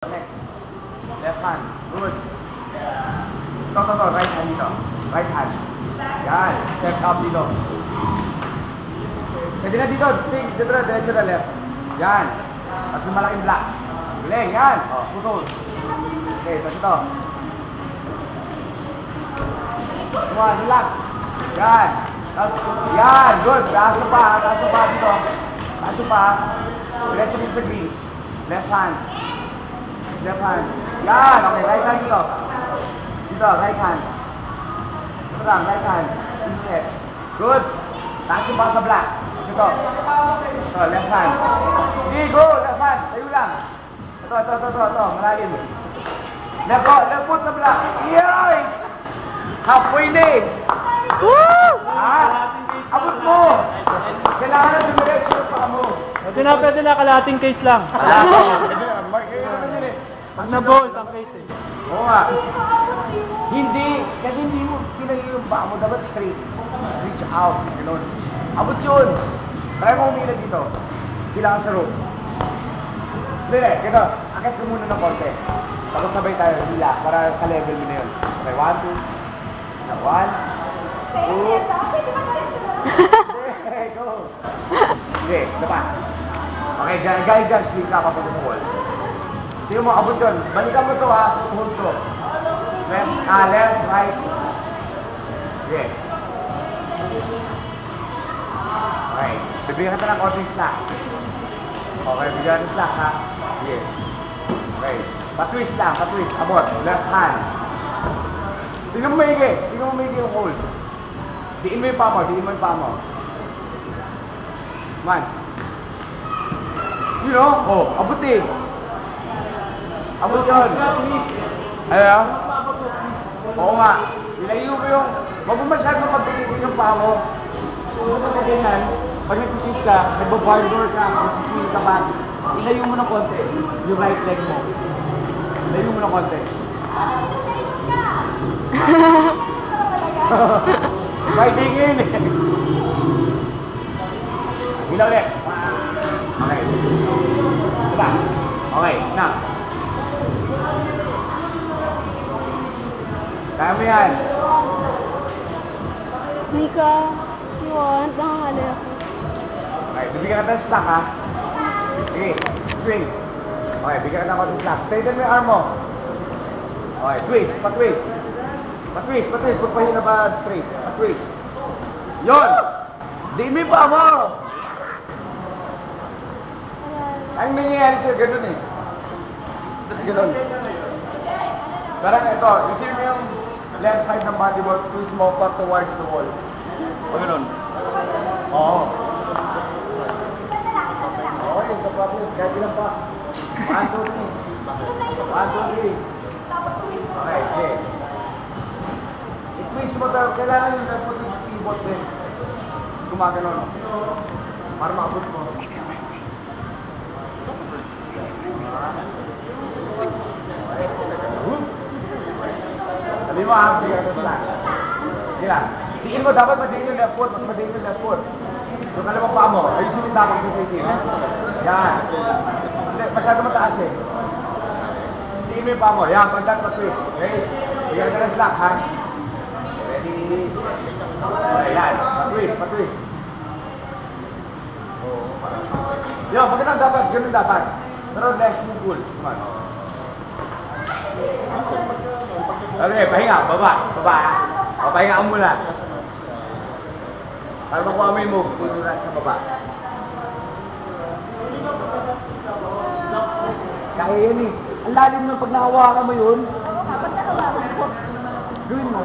Next. Left hand. Good. To. Right hand dito. Right hand. Yan. Step up dito. Pwede na dito. Dito na. Diretso na left. Yan. Tapos yung malaking block. Galing. Yan. O, putol. Okay, tapos ito. Come on, relax. Yan. Tapos, yan. Good. Taas pa. Taas pa dito. Taas pa. Diretso dito sa grease. Left hand. Left hand. Yan. Okay, right hand dito. Dito, right hand. Ito lang, right hand. Inset. Good. Taas yung pa sa black. Ito. Ito, left hand. Sige, go. Left hand. Tayo lang. Ito. Malalim. Left foot sa black. Yay! Halfway na eh. Woo! Abot mo. Kailangan na dumiretso pa mo. Pwede na, kalahating case lang. Pag na-ball, ang case eh. Oo nga. Hindi, kasi hindi mo pinagin yung paa mo, dapat straight. Reach out, gano'n. Abot yun. Try mo umila dito. Kailangan sa rope. Hindi, gano'n. Akit ko muna ng konti. Tapos sabay tayo, hila, para ka-level mo na yun. Okay, 1, 2. 1, 2. Okay, go. Okay, naman. Okay, guide dyan, sleep ka papunta sa wall. Tingnan mo, abot yun. Balikan mo to ha, hold to. Left, right. Okay. Okay, bibigyan ka ng konting slack. Okay, bibigyan ng slack ha. Okay. Okay, patwist lang, patwist. Abot, left hand. Tingnan mo maigi yung hold. Diin mo yung paa mo, Man. You know? Oh, abot eh. Abot yun. Ano? Oo nga. Ilayo mo yung... Huwag mo masyadong pagpilitin yung paa mo. Kung ka ganyan, pag nag-push ka, nag-barber ka, nag-swing ka back, ilayo mo ng konti. Yung right leg mo. Ilayo mo ng konti. Fighting in eh. Hila ulit. Okay. Diba? Okay, na. Kaya mo yan. Mika, you want? Nakakali ako. Okay, bibigyan ka ng slack ha. Okay, swing. Okay, bigyan ka ng slack. Straighten mo yung arm mo. Okay, twist, patwist. Patwist. Pagpahina ba straight? Patwist. Yun! Di pa mo! Ang nangyayari sa'yo, ganun eh. Ganun. Parang ito, isip mo yung left side ng body mo, twist mo pa towards the wall. O ganun. Oo. Okay, ito pa po. Kahit ilan pa. 1, 2, 3. 1, 2, 3. Okay, okay. I-twist mo tayo. Kailangan yung left foot yung pivot din. Gumaganon. Para makabot mo. Sabi mo ha, bigyan ka sa Hindi lang. Tingin mo, dapat madiin yung left foot. Mas madiin yung left foot. Yung kalawang paa mo, ayusin yung dapat yung safety. Yan. Hindi, masyado mataas eh. Tingin mo yung paa mo. Yan, pagkat patwist. Okay? Bigyan ka ng slack ha. Ready? Okay, yan. Patwist. Yo, magandang dapat. Ganun dapat. Pero less mo cool. Come on. Okay, pahinga. Baba. O, pahinga mo muna. Para makuha mo yung move. Dito na sa baba. Kaya yan eh. Ang lalim ng pag nakawakan mo yun. Oo nga, ba't nakawakan ko? Gawin mo.